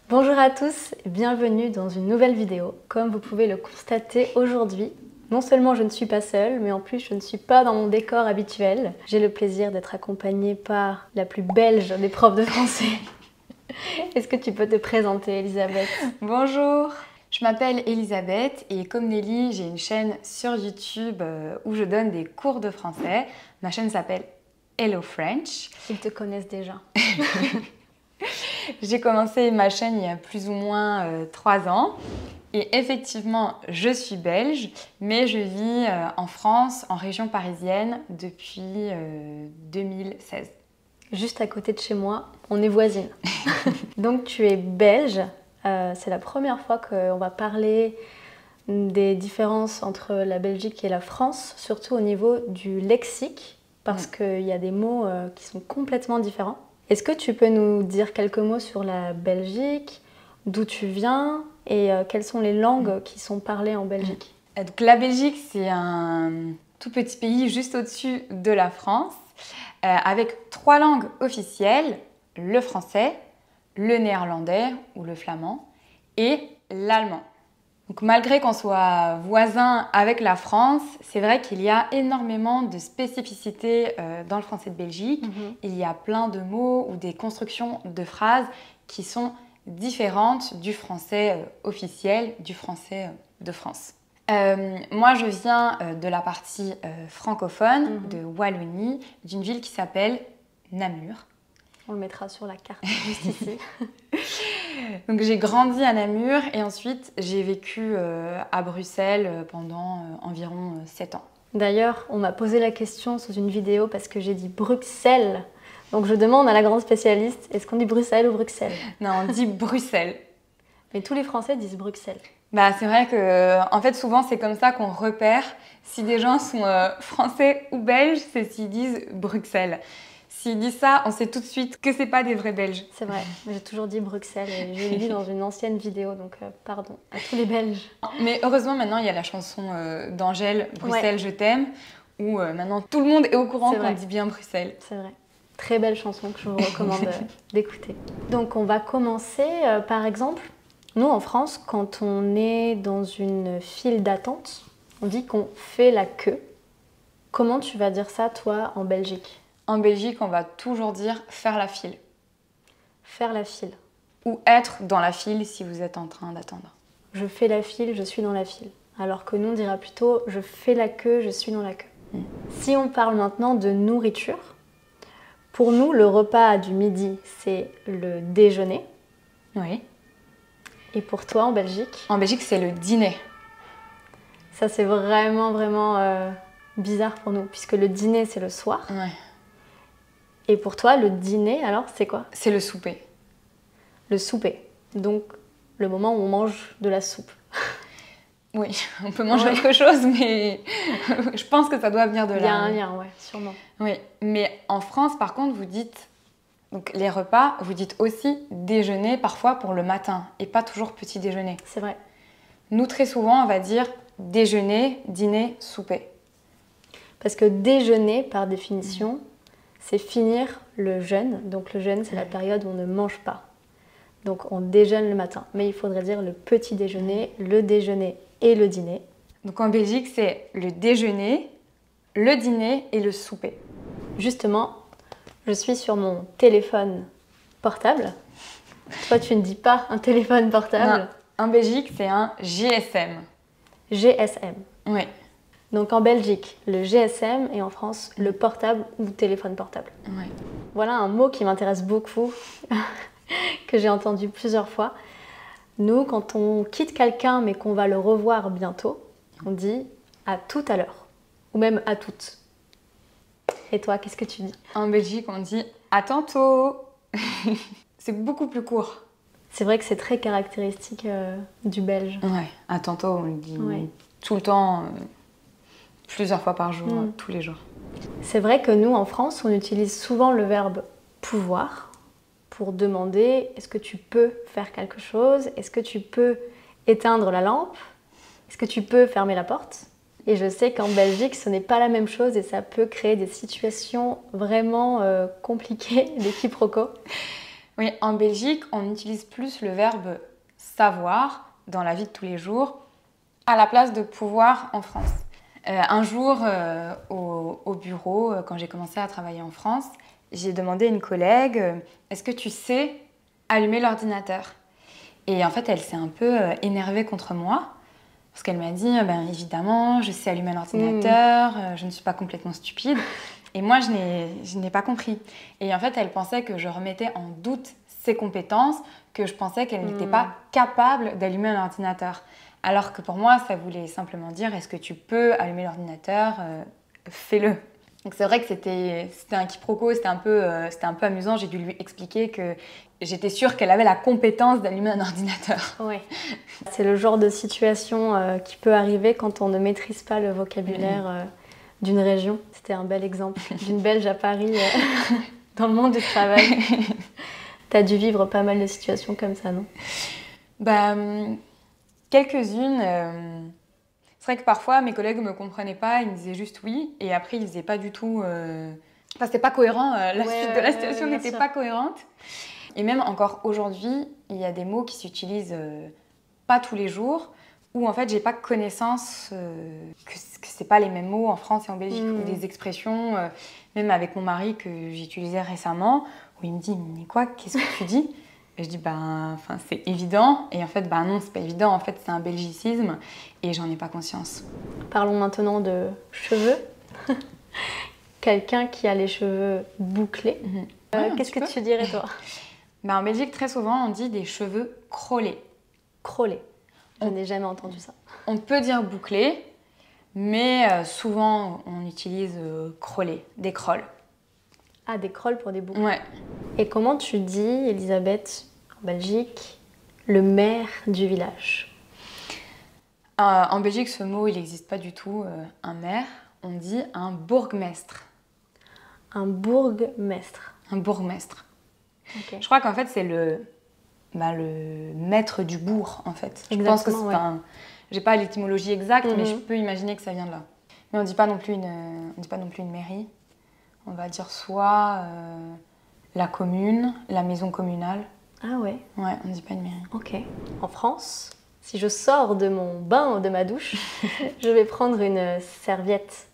Bonjour à tous, bienvenue dans une nouvelle vidéo. Comme vous pouvez le constater aujourd'hui, non seulement je ne suis pas seule, mais en plus je ne suis pas dans mon décor habituel. J'ai le plaisir d'être accompagnée par la plus belge des profs de français. Est-ce que tu peux te présenter, Elisabeth? Bonjour, je m'appelle Elisabeth et comme Nelly, j'ai une chaîne sur YouTube où je donne des cours de français. Ma chaîne s'appelle Hello French. Ils te connaissent déjà. J'ai commencé ma chaîne il y a plus ou moins 3 ans. Et effectivement, je suis belge, mais je vis en France, en région parisienne, depuis 2016. Juste à côté de chez moi, on est voisines. Donc tu es belge. C'est la première fois qu'on va parler des différences entre la Belgique et la France, surtout au niveau du lexique, parce qu'il y a des mots qui sont complètement différents. Est-ce que tu peux nous dire quelques mots sur la Belgique, d'où tu viens et quelles sont les langues qui sont parlées en Belgique? Donc, la Belgique, c'est un tout petit pays juste au-dessus de la France, avec 3 langues officielles, le français, le néerlandais ou le flamand et l'allemand. Donc malgré qu'on soit voisin avec la France, c'est vrai qu'il y a énormément de spécificités dans le français de Belgique. Il y a plein de mots ou des constructions de phrases qui sont différentes du français officiel, du français de France. Moi, je viens de la partie francophone de Wallonie, d'une ville qui s'appelle Namur. On le mettra sur la carte juste ici. Donc j'ai grandi à Namur et ensuite j'ai vécu à Bruxelles pendant environ 7 ans. D'ailleurs, on m'a posé la question sous une vidéo parce que j'ai dit Bruxelles. Donc je demande à la grande spécialiste, est-ce qu'on dit Bruxelles ou Bruxelles? Non, on dit Bruxelles. Mais tous les Français disent Bruxelles. Bah, c'est vrai que en fait souvent c'est comme ça qu'on repère si des gens sont français ou belges, c'est s'ils disent Bruxelles. S'ils disent ça, on sait tout de suite que c'est pas des vrais Belges. C'est vrai, j'ai toujours dit Bruxelles et je l'ai dit dans une ancienne vidéo, donc pardon à tous les Belges. Mais heureusement maintenant il y a la chanson d'Angèle, Bruxelles je t'aime, où maintenant tout le monde est au courant qu'on dit bien Bruxelles. C'est vrai. Très belle chanson que je vous recommande d'écouter. Donc on va commencer par exemple, nous en France, quand on est dans une file d'attente, on dit qu'on fait la queue. Comment tu vas dire ça toi en Belgique? En Belgique, on va toujours dire faire la file. Faire la file. Ou être dans la file si vous êtes en train d'attendre. Je fais la file, je suis dans la file. Alors que nous, on dira plutôt je fais la queue, je suis dans la queue. Si on parle maintenant de nourriture, pour nous, le repas du midi, c'est le déjeuner. Oui. Et pour toi, en Belgique? En Belgique, c'est le dîner. Ça, c'est vraiment bizarre pour nous, puisque le dîner, c'est le soir. Ouais. Et pour toi, le dîner, alors, c'est quoi? C'est le souper. Le souper. Donc, le moment où on mange de la soupe. Oui, on peut manger autre chose, mais je pense que ça doit venir de là. Il y a un lien, ouais, sûrement. Oui, mais en France, par contre, vous dites, donc les repas, vous dites aussi déjeuner, parfois pour le matin, et pas toujours petit déjeuner. C'est vrai. Nous, très souvent, on va dire déjeuner, dîner, souper. Parce que déjeuner, par définition, c'est finir le jeûne. Donc le jeûne, c'est la période où on ne mange pas. Donc on déjeune le matin. Mais il faudrait dire le petit déjeuner, le déjeuner et le dîner. Donc en Belgique, c'est le déjeuner, le dîner et le souper. Justement, je suis sur mon téléphone portable. Toi, tu ne dis pas un téléphone portable. Non, en Belgique, c'est un GSM. GSM. Oui. Donc en Belgique, le GSM et en France, le portable ou téléphone portable. Oui. Voilà un mot qui m'intéresse beaucoup, que j'ai entendu plusieurs fois. Nous, quand on quitte quelqu'un mais qu'on va le revoir bientôt, on dit à tout à l'heure ou même à toutes. Et toi, qu'est-ce que tu dis? En Belgique, on dit à tantôt. C'est beaucoup plus court. C'est vrai que c'est très caractéristique du belge. Ouais, à tantôt, on le dit tout le temps, plusieurs fois par jour, tous les jours. C'est vrai que nous, en France, on utilise souvent le verbe pouvoir pour demander est-ce que tu peux faire quelque chose? Est-ce que tu peux éteindre la lampe? Est-ce que tu peux fermer la porte? Et je sais qu'en Belgique, ce n'est pas la même chose et ça peut créer des situations vraiment compliquées, des quiproquos. Oui, en Belgique, on utilise plus le verbe savoir dans la vie de tous les jours à la place de pouvoir en France. Un jour, au bureau, quand j'ai commencé à travailler en France, j'ai demandé à une collègue est-ce que tu sais allumer l'ordinateur? Et en fait, elle s'est un peu énervée contre moi parce qu'elle m'a dit ben, évidemment, je sais allumer l'ordinateur, je ne suis pas complètement stupide. Et moi, je n'ai pas compris. Et en fait, elle pensait que je remettais en doute ses compétences, que je pensais qu'elle n'était pas capable d'allumer un ordinateur. Alors que pour moi, ça voulait simplement dire est-ce que tu peux allumer l'ordinateur? Fais-le. Donc c'est vrai que c'était un quiproquo, c'était un peu amusant. J'ai dû lui expliquer que j'étais sûre qu'elle avait la compétence d'allumer un ordinateur. Oui. C'est le genre de situation qui peut arriver quand on ne maîtrise pas le vocabulaire d'une région. C'était un bel exemple d'une Belge à Paris dans le monde du travail. T'as dû vivre pas mal de situations comme ça, non? Bah, quelques-unes. C'est vrai que parfois, mes collègues ne me comprenaient pas, ils me disaient juste oui, et après, ils ne faisaient pas du tout... Enfin, c'était pas cohérent, la suite de la situation n'était pas cohérente. Et même encore aujourd'hui, il y a des mots qui s'utilisent pas tous les jours, où en fait, j'ai pas connaissance que c'est pas les mêmes mots en France et en Belgique, ou des expressions, même avec mon mari que j'utilisais récemment, où il me dit « mais quoi, qu'est-ce que tu dis ?» Et je dis ben, c'est évident, et en fait ben non, c'est pas évident, en fait c'est un belgicisme et j'en ai pas conscience. Parlons maintenant de cheveux. Quelqu'un qui a les cheveux bouclés, qu'est-ce que tu dirais toi? Ben, en Belgique, très souvent on dit des cheveux crôlés. Crôlés, je n'ai jamais entendu ça. On peut dire bouclés, mais souvent on utilise crôlés, des crolles. Ah, des crolles pour des boucles. Ouais. Et comment tu dis, Elisabeth, en Belgique, le maire du village? En Belgique, ce mot, il n'existe pas du tout, un maire. On dit un bourgmestre. Un bourgmestre. Un bourgmestre. Okay. Je crois qu'en fait, c'est le maître du bourg, en fait. Exactement, je pense que c'est un... J'ai pas l'étymologie exacte, mais je peux imaginer que ça vient de là. Mais on dit pas non plus une mairie. On va dire soit la commune, la maison communale. Ah ouais? Ouais, on ne dit pas une mairie. Ok. En France, si je sors de mon bain ou de ma douche, je vais prendre une serviette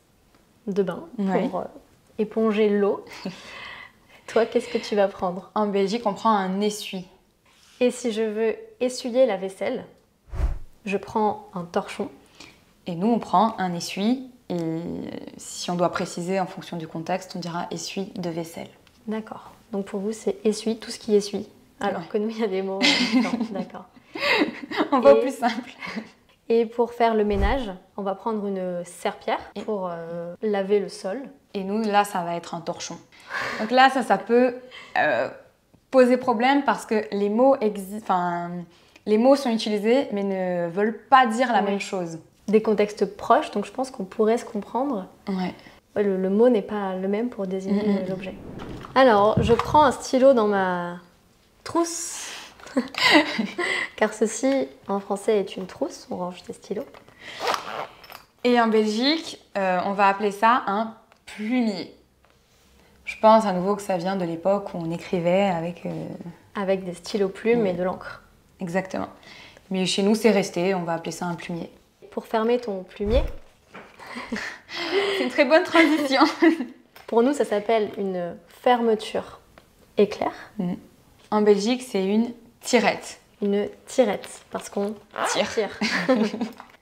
de bain pour éponger l'eau. Toi, qu'est-ce que tu vas prendre? En Belgique, on prend un essuie. Et si je veux essuyer la vaisselle, je prends un torchon. Et nous, on prend un essuie. Et si on doit préciser en fonction du contexte, on dira essuie de vaisselle. D'accord. Donc pour vous, c'est essuie, tout ce qui essuie. Alors que nous, il y a des mots... non, d'accord. On va plus simple. Et pour faire le ménage, on va prendre une serpillière pour laver le sol. Et nous, là, ça va être un torchon. Donc là, ça peut poser problème parce que les mots sont utilisés mais ne veulent pas dire la même chose. Des contextes proches, donc je pense qu'on pourrait se comprendre. Ouais. Le mot n'est pas le même pour désigner l'objet. Alors, je prends un stylo dans ma trousse, car ceci, en français, est une trousse, on range des stylos. Et en Belgique, on va appeler ça un plumier. Je pense à nouveau que ça vient de l'époque où on écrivait avec... Avec des stylos plumes et de l'encre. Exactement. Mais chez nous, c'est resté, on va appeler ça un plumier. Pour fermer ton plumier... C'est une très bonne transition. Pour nous, ça s'appelle une fermeture éclair. En Belgique, c'est une tirette. Une tirette, parce qu'on tire.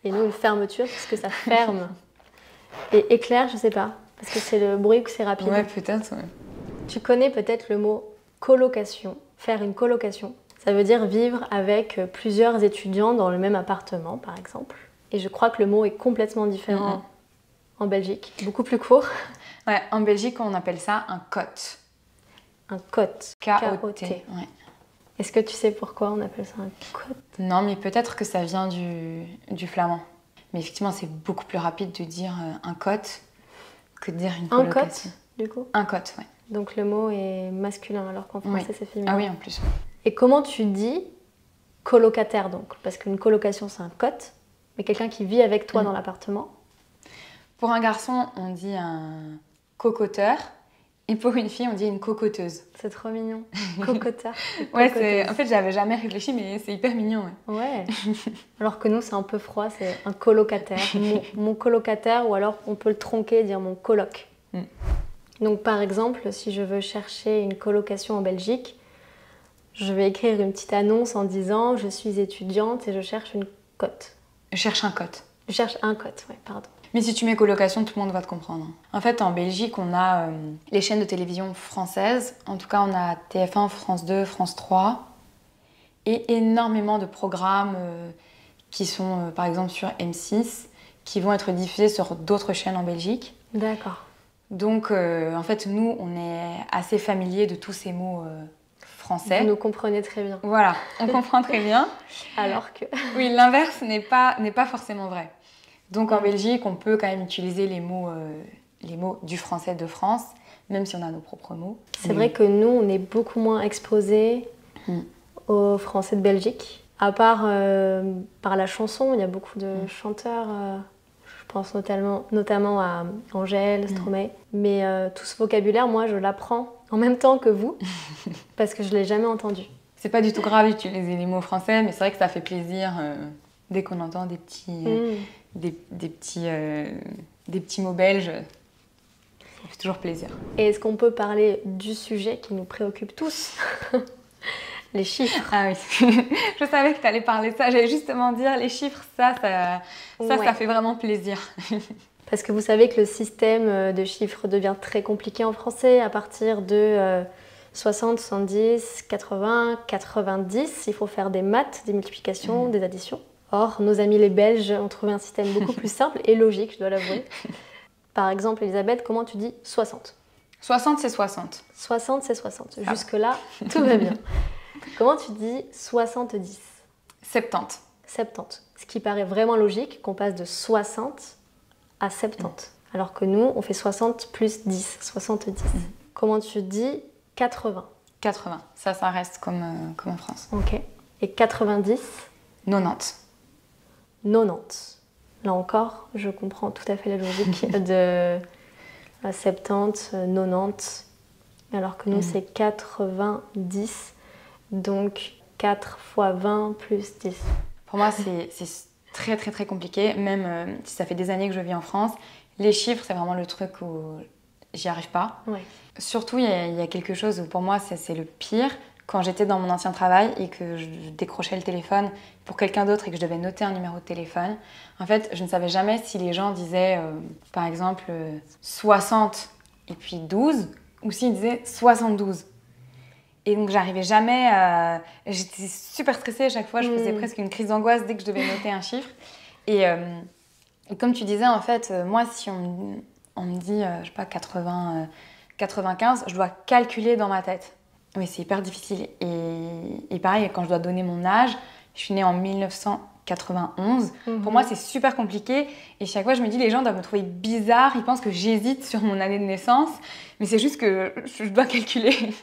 Et nous, une fermeture, parce que ça ferme. Et éclair, je sais pas, parce que c'est le bruit ou que c'est rapide. Ouais, peut-être, ouais. Tu connais peut-être le mot colocation, faire une colocation. Ça veut dire vivre avec plusieurs étudiants dans le même appartement, par exemple. Et je crois que le mot est complètement différent en Belgique, beaucoup plus court. Ouais, en Belgique, on appelle ça un cot. Un cot. K-O-T. Ouais. Est-ce que tu sais pourquoi on appelle ça un cot? Non, mais peut-être que ça vient du flamand. Mais effectivement, c'est beaucoup plus rapide de dire un cot que de dire une colocation. Un cot, du coup? Un cot, ouais. Donc le mot est masculin, alors qu'en français, c'est féminin. Ah oui, en plus. Et comment tu dis colocataire, donc? Parce qu'une colocation, c'est un cot, mais quelqu'un qui vit avec toi dans l'appartement. Pour un garçon, on dit un cocoteur. Et pour une fille, on dit une cocoteuse. C'est trop mignon. Cocoteur. Ouais, en fait, j'avais jamais réfléchi, mais c'est hyper mignon. Ouais. Alors que nous, c'est un peu froid, c'est un colocataire. Mon colocataire, ou alors on peut le tronquer et dire mon coloc. Donc par exemple, si je veux chercher une colocation en Belgique, je vais écrire une petite annonce en disant je suis étudiante et je cherche une cote. Je cherche un cote. Je cherche un cote, ouais, pardon. Mais si tu mets colocation, tout le monde va te comprendre. En fait, en Belgique, on a les chaînes de télévision françaises. En tout cas, on a TF1, France 2, France 3. Et énormément de programmes qui sont, par exemple, sur M6, qui vont être diffusés sur d'autres chaînes en Belgique. D'accord. Donc, en fait, nous, on est assez familiers de tous ces mots français. Vous nous comprenez très bien. Voilà, on comprend très bien. Alors que... Oui, l'inverse n'est pas forcément vrai. Donc en Belgique, on peut quand même utiliser les mots du français de France, même si on a nos propres mots. C'est vrai que nous, on est beaucoup moins exposés au français de Belgique. À part par la chanson, il y a beaucoup de chanteurs, je pense notamment à Angèle, Stromae. Mais tout ce vocabulaire, moi, je l'apprends en même temps que vous, parce que je ne l'ai jamais entendu. C'est pas du tout grave d'utiliser les mots français, mais c'est vrai que ça fait plaisir dès qu'on entend des petits mots belges. Ça fait toujours plaisir. Et est-ce qu'on peut parler du sujet qui nous préoccupe tous? Les chiffres. Ah oui, je savais que tu allais parler de ça. J'allais justement dire, les chiffres, ça fait vraiment plaisir. Parce que vous savez que le système de chiffres devient très compliqué en français à partir de 60, 70, 80, 90. Il faut faire des maths, des multiplications, des additions. Or, nos amis les Belges ont trouvé un système beaucoup plus simple et logique, je dois l'avouer. Par exemple, Elisabeth, comment tu dis 60? 60, c'est 60. 60, c'est 60. Jusque-là, tout va bien. Comment tu dis 70? 70. 70. Ce qui paraît vraiment logique, qu'on passe de 60 à 70. Alors que nous, on fait 60 plus 10, 70. Comment tu dis 80? 80. Ça reste comme en France. Ok. Et 90? 90. 90. Là encore, je comprends tout à fait la logique de 70, 90. Alors que nous, c'est 90. Donc 4 fois 20 plus 10. Pour moi, c'est très très très compliqué. Même si ça fait des années que je vis en France, les chiffres, c'est vraiment le truc où j'y arrive pas. Ouais. Surtout, il y a quelque chose où pour moi, c'est le pire. Quand j'étais dans mon ancien travail et que je décrochais le téléphone pour quelqu'un d'autre et que je devais noter un numéro de téléphone, en fait, je ne savais jamais si les gens disaient, par exemple, 60 et puis 12, ou s'ils disaient 72. Et donc, j'arrivais jamais à... J'étais super stressée à chaque fois, je faisais presque une crise d'angoisse dès que je devais noter un chiffre. Et comme tu disais, en fait, moi, si on me dit, je sais pas, 80, 95, je dois calculer dans ma tête. Oui, c'est hyper difficile. Et pareil, quand je dois donner mon âge, je suis née en 1991. Pour moi, c'est super compliqué. Et chaque fois, je me dis, les gens doivent me trouver bizarre. Ils pensent que j'hésite sur mon année de naissance. Mais c'est juste que je dois calculer.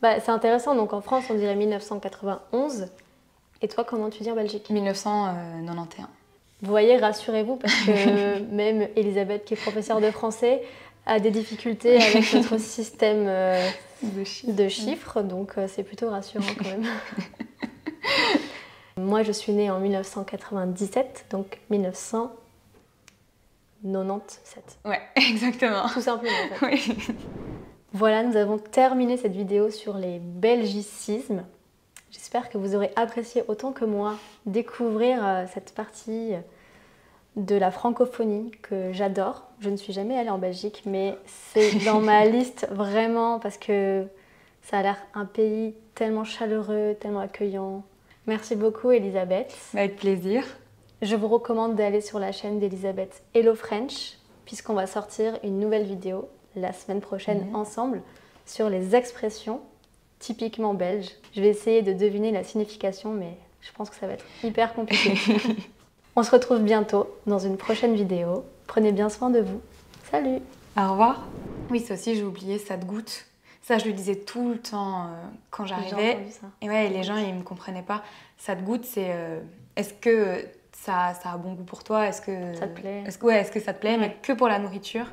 Bah, c'est intéressant. Donc en France, on dirait 1991. Et toi, comment tu dis en Belgique? 1991. Vous voyez, rassurez-vous, parce que même Elisabeth, qui est professeure de français, a des difficultés avec notre système de chiffres, donc c'est plutôt rassurant quand même. Moi, je suis née en 1997, donc 1997. Ouais, exactement. Tout simplement. En fait. Oui. Voilà, nous avons terminé cette vidéo sur les belgicismes. J'espère que vous aurez apprécié autant que moi découvrir cette partie de la francophonie que j'adore. Je ne suis jamais allée en Belgique, mais c'est dans ma liste vraiment parce que ça a l'air un pays tellement chaleureux, tellement accueillant. Merci beaucoup Elisabeth. Avec plaisir. Je vous recommande d'aller sur la chaîne d'Elisabeth Hello French, puisqu'on va sortir une nouvelle vidéo la semaine prochaine ensemble sur les expressions typiquement belges. Je vais essayer de deviner la signification, mais je pense que ça va être hyper compliqué. On se retrouve bientôt dans une prochaine vidéo. Prenez bien soin de vous. Salut! Au revoir. Oui, ça aussi, j'ai oublié, ça te goûte. Ça, je le disais tout le temps quand j'arrivais. J'ai entendu ça. Et ouais, les gens, ils me comprenaient pas. Ça te goûte, c'est... est-ce que ça a bon goût pour toi? Est-ce que ça te plaît? Est-ce que ça te plaît, mais que pour la nourriture?